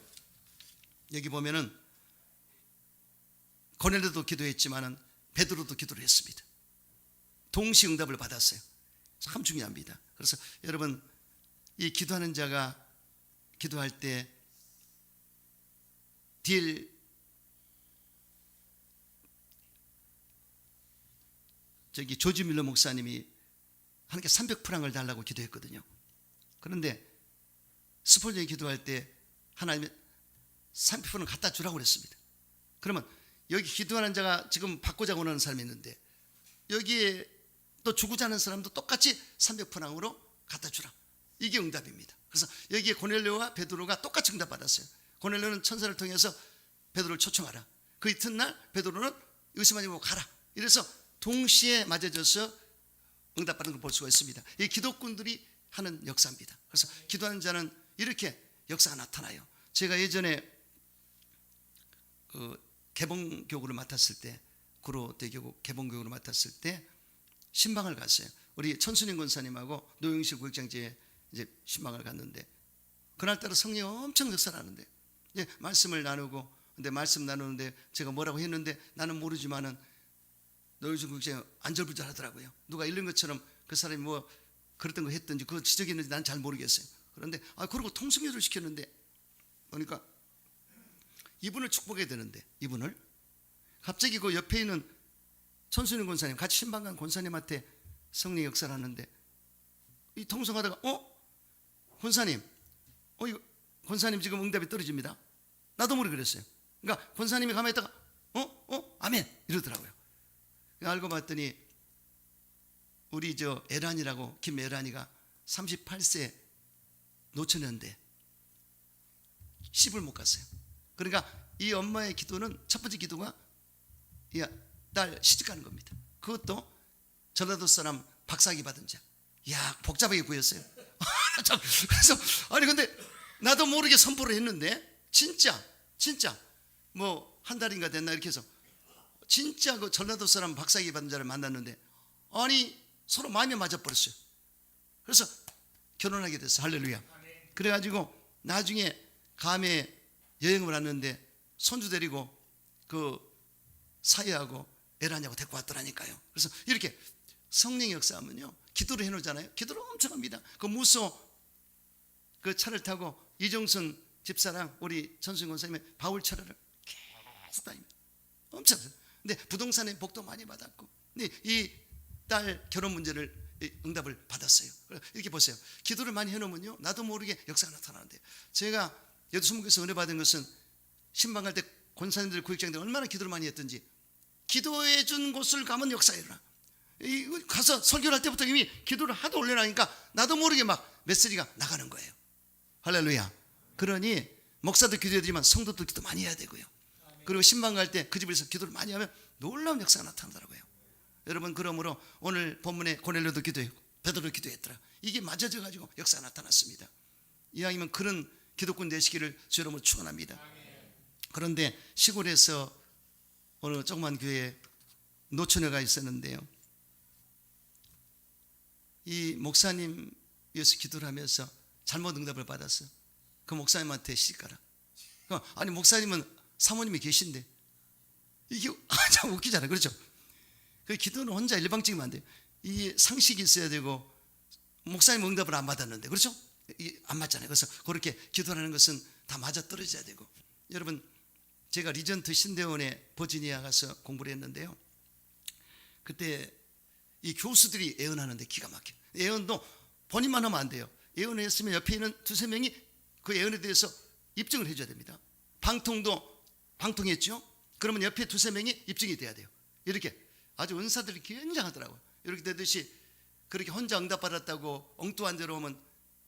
A: 여기 보면은 고넬료도 기도했지만은 베드로도 기도를 했습니다. 동시 응답을 받았어요. 참 중요합니다. 그래서 여러분 이 기도하는 자가 기도할 때 조지 밀러 목사님이 하나님께 300프랑을 달라고 기도했거든요. 그런데 스폴전이 기도할 때 하나님이 300프랑을 갖다 주라고 그랬습니다. 그러면 여기 기도하는 자가 지금 받고자 원하는 사람이 있는데 여기에 또 주고자 하는 사람도 똑같이 300프랑으로 갖다 주라. 이게 응답입니다. 그래서 여기에 고넬료와 베드로가 똑같이 응답받았어요. 고넬료는 천사를 통해서 베드로를 초청하라. 그 이튿날 베드로는 의심하지 말고 가라. 이래서 동시에 맞아져서 응답받는 걸 볼 수가 있습니다. 이 기도꾼들이 하는 역사입니다. 그래서 기도하는 자는 이렇게 역사가 나타나요. 제가 예전에 개봉교구를 맡았을 때 구로대교구 개봉교구를 맡았을 때 신방을 갔어요. 우리 천순인 권사님하고 노영실 구역장제 이제 신방을 갔는데 그날따라 성령이 엄청 역사를 하는데 이제 말씀을 나누고 근데 말씀 나누는데 제가 뭐라고 했는데 나는 모르지만은 너 요즘 그게 안절부절하더라고요. 누가 읽는 것처럼 그 사람이 뭐 그랬던 거 했든지 그거 지적했는지 난 잘 모르겠어요. 그런데 그러고 통성기도를 시켰는데 그러니까 이분을 축복해야 되는데 이분을 갑자기 그 옆에 있는 천순인 권사님 같이 신방간 권사님한테 성령의 역사를 하는데 이 통성하다가 권사님 이거 권사님 지금 응답이 떨어집니다. 나도 모르게 그랬어요. 그러니까 권사님이 가만히 있다가 아멘 이러더라고요. 알고 봤더니 우리 저 에란이라고 김에란이가 38세 노처녀인데 시집을 못 갔어요. 그러니까 이 엄마의 기도는 첫 번째 기도가 이 딸 시집 가는 겁니다. 그것도 전라도 사람 박사학위 받은 자. 이야 복잡하게 구했어요. 그래서 아니 근데 나도 모르게 선포를 했는데 진짜 뭐 한 달인가 됐나 이렇게 해서 진짜 그 전라도 사람 박사학위 받은 자를 만났는데 아니 서로 마음이 맞아버렸어요. 그래서 결혼하게 됐어요. 할렐루야. 그래가지고 나중에 감에 여행을 왔는데 손주 데리고 그 사회하고 에라냐고 데리고 왔더라니까요. 그래서 이렇게 성령의 역사하면요 기도를 해놓잖아요. 기도를 엄청 합니다. 그 무소 그 차를 타고 이종순 집사랑 우리 전수인 권사님의 바울 차를 계속 다닙니다. 엄청. 근데 부동산에 복도 많이 받았고 근데 이 딸 결혼 문제를 응답을 받았어요. 이렇게 보세요. 기도를 많이 해놓으면요 나도 모르게 역사가 나타나는데 제가 여도 수목에서 은혜 받은 것은 신방 갈 때 권사님들 구역장들 얼마나 기도를 많이 했든지 기도해 준 곳을 가면 역사가 일어나. 가서 설교를 할 때부터 이미 기도를 하도 올려놔니까 나도 모르게 막 메시지가 나가는 거예요. 할렐루야. 그러니 목사도 기도해야지만 성도도 기도 많이 해야 되고요. 그리고 신방 갈 때 그 집에서 기도를 많이 하면 놀라운 역사가 나타나더라고요. 여러분 그러므로 오늘 본문에 고넬료도 기도했고 베드로도 기도했더라. 이게 맞아져 가지고 역사가 나타났습니다. 이왕이면 그런 기도꾼 되시기를 주 여러분 축원합니다. 그런데 시골에서 어느 조그만 교회에 노처녀가 있었는데요. 이 목사님께서 기도를 하면서 잘못 응답을 받았어요. 그 목사님한테 시집가라. 아니 목사님은 사모님이 계신데 이게 참 웃기잖아요. 그렇죠? 그 기도는 혼자 일방적이면 안 돼요. 이 상식이 있어야 되고 목사님 응답을 안 받았는데 그렇죠? 안 맞잖아요. 그래서 그렇게 기도하는 것은 다 맞아떨어져야 되고 여러분 제가 리전트 신대원에 버지니아 가서 공부를 했는데요. 그때 이 교수들이 예언하는데 기가 막혀. 예언도 본인만 하면 안 돼요. 예언을 했으면 옆에 있는 두세 명이 그 예언에 대해서 입증을 해줘야 됩니다. 방통도 방통했죠. 그러면 옆에 두세 명이 입증이 돼야 돼요. 이렇게 아주 은사들이 굉장하더라고요. 이렇게 되듯이 그렇게 혼자 응답받았다고 엉뚱한 대로 오면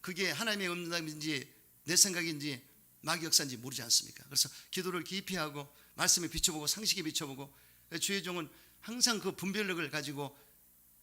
A: 그게 하나님의 응답인지 내 생각인지 마귀 역사인지 모르지 않습니까? 그래서 기도를 깊이 하고 말씀에 비춰보고 상식에 비춰보고 주의 종은 항상 그 분별력을 가지고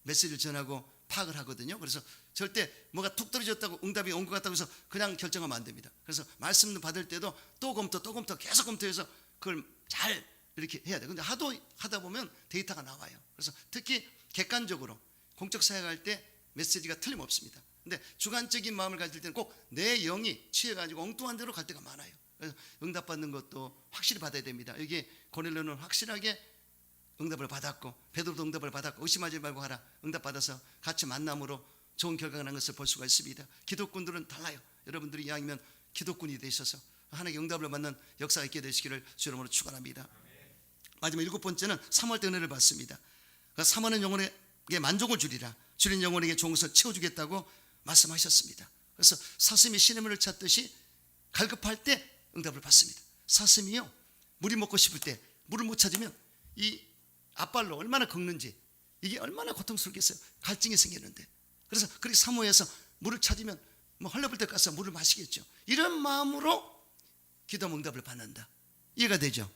A: 메시지를 전하고 파악을 하거든요. 그래서 절대 뭐가 툭 떨어졌다고 응답이 온 것 같다고 해서 그냥 결정하면 안 됩니다. 그래서 말씀 받을 때도 또 검토 계속 검토해서 그걸 잘 이렇게 해야 돼요. 근데 하도 하다 보면 데이터가 나와요. 그래서 특히 객관적으로 공적 사역할 때 메시지가 틀림없습니다. 근데 주관적인 마음을 가질 때는 꼭 내 영이 취해가지고 엉뚱한 대로 갈 때가 많아요. 그래서 응답받는 것도 확실히 받아야 됩니다. 여기 고넬료는 확실하게 응답을 받았고 베드로도 응답을 받았고 의심하지 말고 하라. 응답받아서 같이 만남으로 좋은 결과가 난 것을 볼 수가 있습니다. 기도꾼들은 달라요. 여러분들이 이왕이면 기도꾼이 되셔서 하나님의 응답을 받는 역사가 있게 되시기를 주 이름으로 축원합니다. 마지막 7번째는 사모할 때 은혜를 받습니다. 그러니까 사모하는 영혼에게 만족을 주리라. 주린 영혼에게 좋은 것을 채워주겠다고 말씀하셨습니다. 그래서 사슴이 시냇물을 찾듯이 갈급할 때 응답을 받습니다. 사슴이요 물이 먹고 싶을 때 물을 못 찾으면 이 앞발로 얼마나 긁는지 이게 얼마나 고통스럽겠어요. 갈증이 생기는데 그래서 그렇게 사모해서 물을 찾으면 뭐 헐레벌떡 가서 물을 마시겠죠. 이런 마음으로 기도하면 응답을 받는다. 이해가 되죠?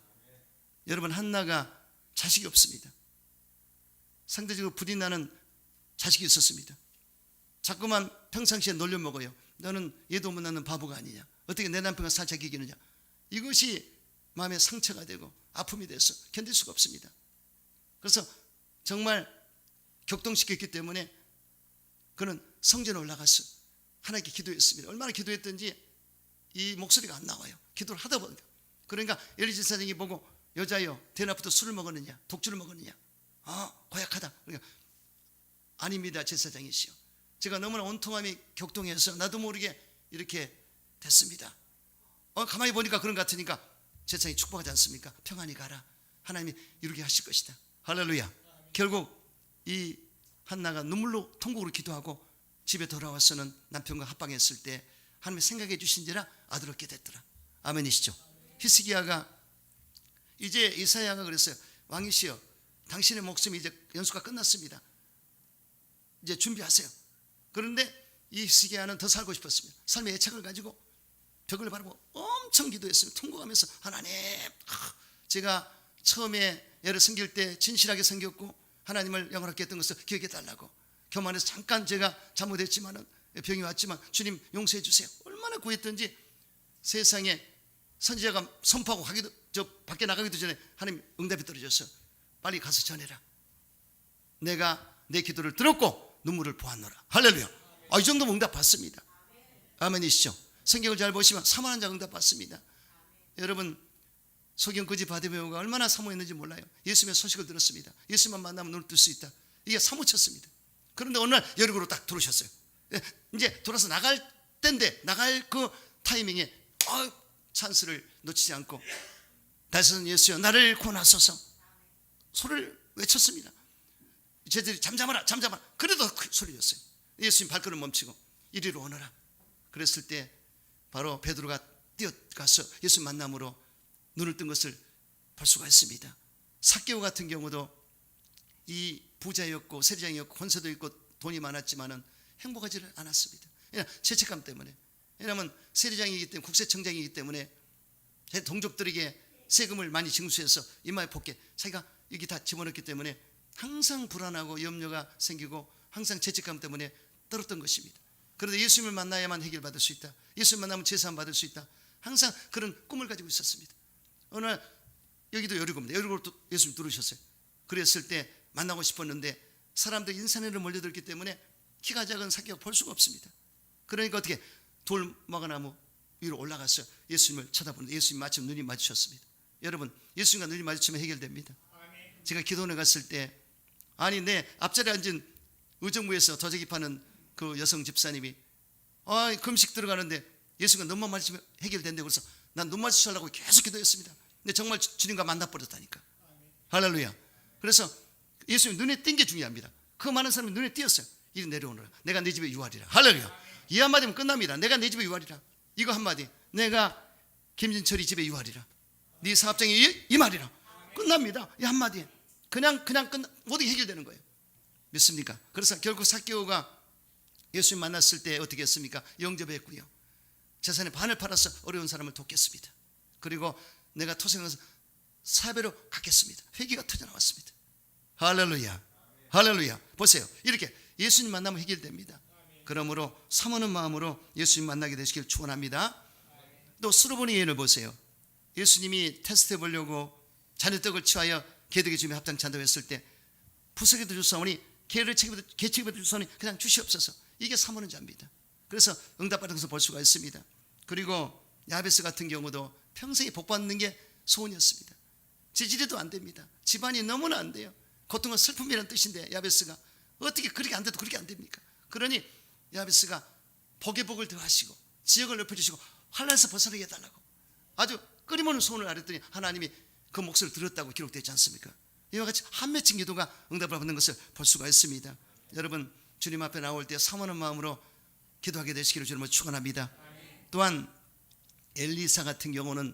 A: 여러분 한나가 자식이 없습니다. 상대적으로 불이 나는 자식이 있었습니다. 자꾸만 평상시에 놀려먹어요. 너는 얘도 못 낳는 바보가 아니냐. 어떻게 내 남편과 살짝 이기느냐. 이것이 마음에 상처가 되고 아픔이 돼서 견딜 수가 없습니다. 그래서 정말 격동시켰기 때문에 그는 성전에 올라가서 하나님께 기도했습니다. 얼마나 기도했던지 이 목소리가 안 나와요. 기도를 하다 보니까. 그러니까 엘리 제사장이 보고 여자여 대낮부터 술을 먹었느냐 독주를 먹었느냐 고약하다. 그러니까 아닙니다 제사장이시여, 제가 너무나 온통함이 격동해서 나도 모르게 이렇게 됐습니다. 가만히 보니까 그런 것 같으니까 제사장이 축복하지 않습니까? 평안히 가라, 하나님이 이루게 하실 것이다. 할렐루야. 결국 이 한나가 눈물로 통곡으로 기도하고 집에 돌아와서는 남편과 합방했을 때 하나님이 생각해 주신지라 아들 얻게 됐더라. 아멘이시죠? 히스기야가 이제 이사야가 그랬어요. 왕이시여, 당신의 목숨이 이제 연수가 끝났습니다. 이제 준비하세요. 그런데 이 히스기야는 더 살고 싶었습니다. 삶의 애착을 가지고 벽을 바라보고 엄청 기도했습니다. 통곡하면서 하나님, 제가 처음에 애를 섬길 때 진실하게 섬겼고 하나님을 영원하게 했던 것을 기억해 달라고, 교만해서 잠깐 제가 잘못했지만은 병이 왔지만 주님 용서해 주세요. 얼마나 구했던지. 세상에 선지자가 선포하고 밖에 나가기도 전에 하나님 응답이 떨어져서 빨리 가서 전해라. 내가 내 기도를 들었고 눈물을 보았노라. 할렐루야. 이 정도면 응답 받습니다. 아멘이시죠? 성경을 잘 보시면 사모한 자 응답 받습니다. 여러분, 소경 거지 바디메오가 얼마나 사모했는지 몰라요. 예수님의 소식을 들었습니다. 예수님만 만나면 눈을 뜰 수 있다. 이게 사모쳤습니다. 그런데 어느 날 여리고로 딱 들어오셨어요. 이제 돌아서 나갈 때인데, 나갈 그 타이밍에 찬스를 놓치지 않고 다시는 예수여 나를 구원하소서 소리를 외쳤습니다. 쟤들이 잠잠하라 잠잠하라. 그래도 소리였어요. 예수님 발걸음 멈추고 이리로 오너라. 그랬을 때 바로 베드로가 뛰어가서 예수 만남으로 눈을 뜬 것을 볼 수가 있습니다. 삭개오 같은 경우도 이 부자였고 세리장이었고 권세도 있고 돈이 많았지만은 행복하지를 않았습니다. 죄책감 때문에. 왜냐하면 세리장이기 때문에, 국세청장이기 때문에 동족들에게 세금을 많이 징수해서 이마에 벗게 자기가 여기 다 집어넣기 때문에 항상 불안하고 염려가 생기고 항상 죄책감 때문에 떨었던 것입니다. 그런데 예수님을 만나야만 해결받을 수 있다, 예수님 만나면 제사함 받을 수 있다, 항상 그런 꿈을 가지고 있었습니다. 어느 날 여기도 여리고입니다. 여리고로 또 예수님 들어오셨어요. 그랬을 때 만나고 싶었는데 사람들 인산에로 몰려들기 때문에 키가 작은 삭개가 볼 수가 없습니다. 그러니까 어떻게 돌마가나무 위로 올라가서 예수님을 쳐다보는데 예수님 마침 눈이 마주쳤습니다. 여러분, 예수님과 눈이 마주치면 해결됩니다. 제가 기도원에 갔을 때 내 앞자리에 앉은 의정부에서 도자기 파는 그 여성 집사님이 금식 들어가는데 예수님과 눈만 마주치면 해결된다고 그래서 난 눈 마주치려고 계속 기도했습니다. 근데 정말 주님과 만나버렸다니까. 할렐루야. 그래서 예수님 눈에 띈 게 중요합니다. 그 많은 사람이 눈에 띄었어요. 이리 내려오너라. 내가 네 집에 유하리라. 할렐루야. 이 한마디면 끝납니다. 내가 네 집에 유하리라. 이거 한마디. 내가 김진철이 집에 유하리라. 네 사업장이 이 말이라. 끝납니다. 이 한마디에 그냥 모든 게 해결되는 거예요. 믿습니까? 그래서 결국 삭개오가 예수님 만났을 때 어떻게 했습니까? 영접했고요. 재산의 반을 팔아서 어려운 사람을 돕겠습니다. 그리고 내가 토생해서 사배로 갚겠습니다. 회개가 터져 나왔습니다. 할렐루야. 할렐루야. 보세요. 이렇게 예수님 만나면 해결됩니다. 그러므로 사모하는 마음으로 예수님 만나게 되시길 축원합니다. 또 수로보니 예를 보세요. 예수님이 테스트해 보려고 자녀떡을 취하여 개덕의 주님의 합당치 않다고 했을 때 부석에도 주사오니 개책에도 주사오니 그냥 주시옵소서. 이게 사모하는 자입니다. 그래서 응답받은 것을 볼 수가 있습니다. 그리고 야베스 같은 경우도 평생에 복받는 게 소원이었습니다. 지지리도 안 됩니다. 집안이 너무나 안 돼요. 고통은 슬픔이라는 뜻인데 야베스가 어떻게 그렇게 안 돼도 그렇게 안 됩니까? 그러니 야베스가 복의 복을 더하시고 지역을 넓혀주시고 환난에서 벗어나게 해달라고 아주 끊임없는 소원을 아뢰더니 하나님이 그 목소리를 들었다고 기록되지 않습니까? 이와 같이 한 맺힌 기도가 응답을 받는 것을 볼 수가 있습니다. 여러분, 주님 앞에 나올 때 사모하는 마음으로 기도하게 되시기를 주님을 축원합니다. 또한 엘리사 같은 경우는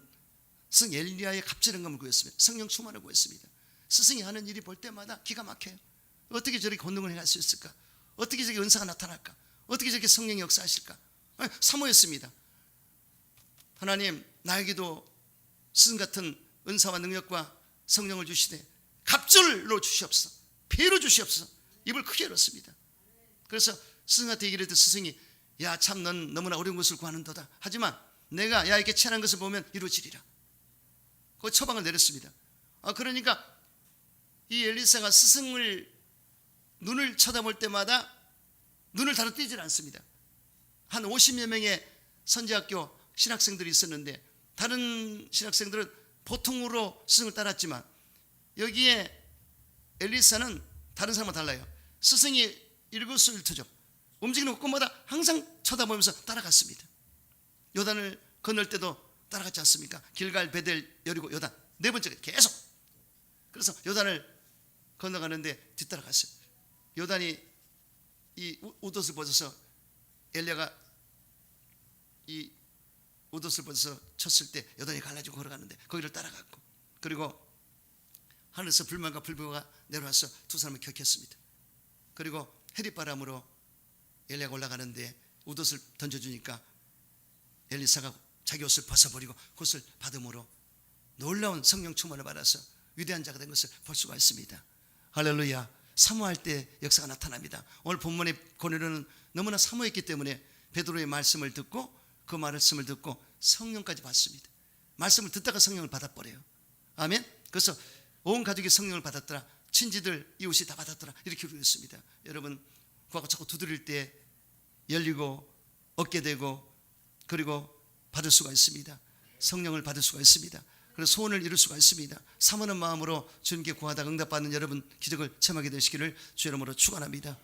A: 스승 엘리야의 갑절은감을 구했습니다. 성령 충만을 구했습니다. 스승이 하는 일이 볼 때마다 기가 막혀요. 어떻게 저렇게 권능을 행할 수 있을까? 어떻게 저렇게 은사가 나타날까? 어떻게 저렇게 성령이 역사하실까? 사모했습니다. 하나님, 나에게도 스승 같은 은사와 능력과 성령을 주시되 갑절로 주시옵소서, 배로 주시옵소서. 입을 크게 열었습니다. 그래서 스승한테 얘기를 해도 스승이 야 참 넌 너무나 어려운 것을 구하는도다. 하지만 내가 이렇게 찬한 것을 보면 이루어지리라. 그 처방을 내렸습니다. 그러니까 이 엘리사가 스승을 눈을 쳐다볼 때마다 눈을 다로 떼질 않습니다. 한 50여 명의 선지학교 신학생들이 있었는데 다른 신학생들은 보통으로 스승을 따랐지만 여기에 엘리사는 다른 사람과 달라요. 스승이 일거수일투족, 움직이는 곳마다 항상 쳐다보면서 따라갔습니다. 요단을 건널 때도 따라갔지 않습니까? 길갈, 베델, 여리고, 요단 네 번째 계속. 그래서 요단을 건너가는데 뒤따라갔어요. 요단이 이 옷옷을 벗어서 엘리야가 이 옷옷을 벗어서 쳤을 때 요단이 갈라지고 걸어가는데 거기를 따라갔고, 그리고 하늘에서 불만과 불보가 내려와서 두 사람을 격했습니다. 그리고 해릿바람으로 엘리야가 올라가는데 옷옷을 던져주니까 엘리사가 자기 옷을 벗어버리고 그것을 받음으로 놀라운 성령 충만을 받아서 위대한 자가 된 것을 볼 수가 있습니다. 할렐루야. 사모할 때 역사가 나타납니다. 오늘 본문의 고뇌로는 너무나 사모했기 때문에 베드로의 말씀을 듣고 그 말씀을 듣고 성령까지 받습니다. 말씀을 듣다가 성령을 받아버려요. 아멘. 그래서 온 가족이 성령을 받았더라. 친지들 이웃이 다 받았더라. 이렇게 그랬습니다. 여러분 그거 자꾸 두드릴 때 열리고 얻게 되고 그리고 받을 수가 있습니다. 성령을 받을 수가 있습니다. 그래서 소원을 이룰 수가 있습니다. 사모하는 마음으로 주님께 구하다 응답받는 여러분 기적을 체험하게 되시기를 주 이름으로 축원합니다.